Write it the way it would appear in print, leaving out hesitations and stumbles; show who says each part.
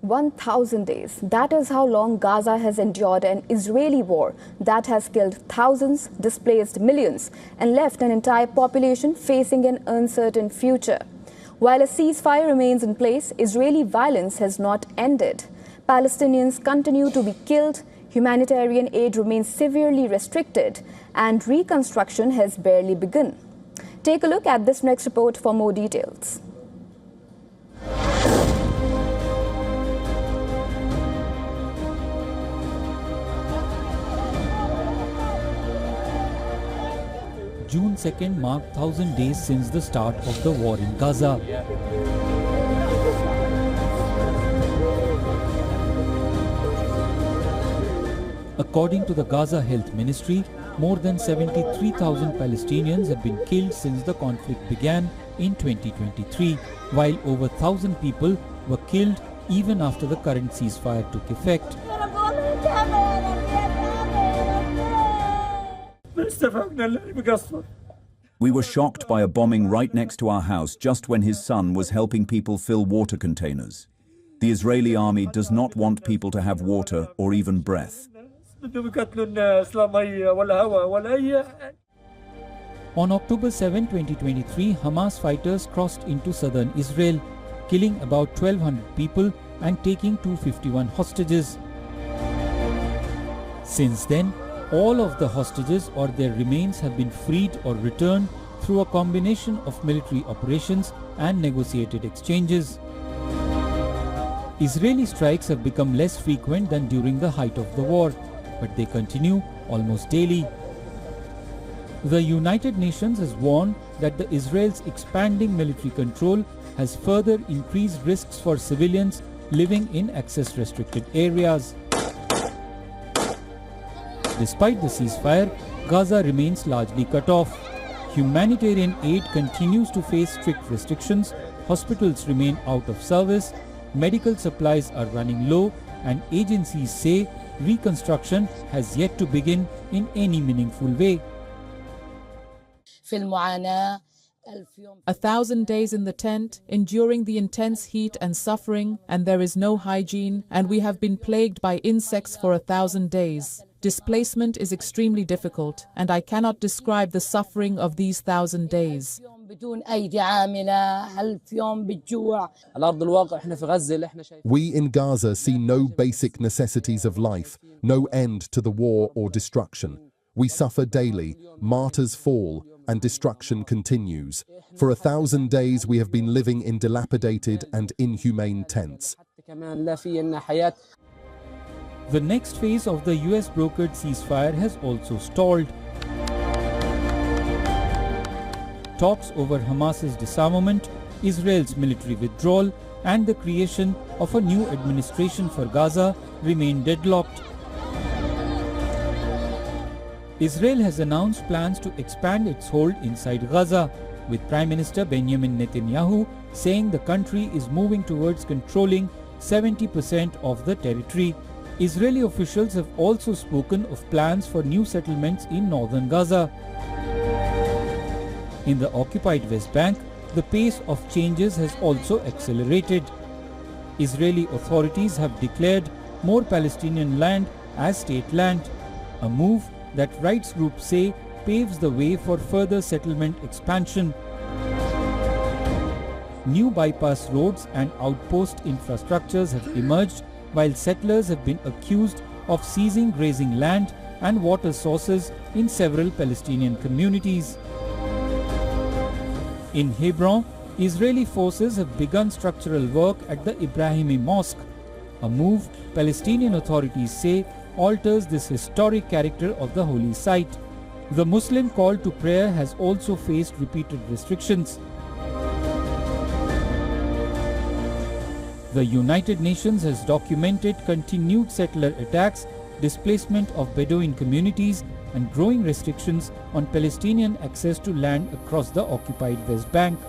Speaker 1: 1,000 days. That is how long Gaza has endured an Israeli war that has killed thousands, displaced millions, and left an entire population facing an uncertain future. While a ceasefire remains in place, Israeli violence has not ended. Palestinians continue to be killed, humanitarian aid remains severely restricted, and reconstruction has barely begun. Take a look at this next report for more details.
Speaker 2: June 2nd marked 1,000 days since the start of the war in Gaza. According to the Gaza Health Ministry, more than 73,000 Palestinians have been killed since the conflict began in 2023, while over 1,000 people were killed even after the current ceasefire took effect.
Speaker 3: We were shocked by a bombing right next to our house just when his son was helping people fill water containers. The Israeli army does not want people to have water or even breath.
Speaker 2: On October 7, 2023, Hamas fighters crossed into southern Israel, killing about 1,200 people and taking 251 hostages. Since then, all of the hostages or their remains have been freed or returned through a combination of military operations and negotiated exchanges. Israeli strikes have become less frequent than during the height of the war, but they continue almost daily. The United Nations has warned that Israel's expanding military control has further increased risks for civilians living in access-restricted areas. Despite the ceasefire, Gaza remains largely cut off. Humanitarian aid continues to face strict restrictions, hospitals remain out of service, medical supplies are running low, and agencies say reconstruction has yet to begin in any meaningful way.
Speaker 4: 1,000 days in the tent, enduring the intense heat and suffering, and there is no hygiene, and we have been plagued by insects for 1,000 days. Displacement is extremely difficult, and I cannot describe the suffering of these 1,000 days.
Speaker 5: We in Gaza see no basic necessities of life, no end to the war or destruction. We suffer daily, martyrs fall, and destruction continues. For 1,000 days we have been living in dilapidated and inhumane tents.
Speaker 2: The next phase of the US-brokered ceasefire has also stalled. Talks over Hamas's disarmament, Israel's military withdrawal, and the creation of a new administration for Gaza remain deadlocked. Israel has announced plans to expand its hold inside Gaza, with Prime Minister Benjamin Netanyahu saying the country is moving towards controlling 70% of the territory. Israeli officials have also spoken of plans for new settlements in northern Gaza. In the occupied West Bank, the pace of changes has also accelerated. Israeli authorities have declared more Palestinian land as state land, a move that rights groups say paves the way for further settlement expansion. New bypass roads and outpost infrastructures have emerged, while settlers have been accused of seizing grazing land and water sources in several Palestinian communities. In Hebron, Israeli forces have begun structural work at the Ibrahimi Mosque, a move Palestinian authorities say alters this historic character of the holy site. The Muslim call to prayer has also faced repeated restrictions. The United Nations has documented continued settler attacks, displacement of Bedouin communities, and growing restrictions on Palestinian access to land across the occupied West Bank.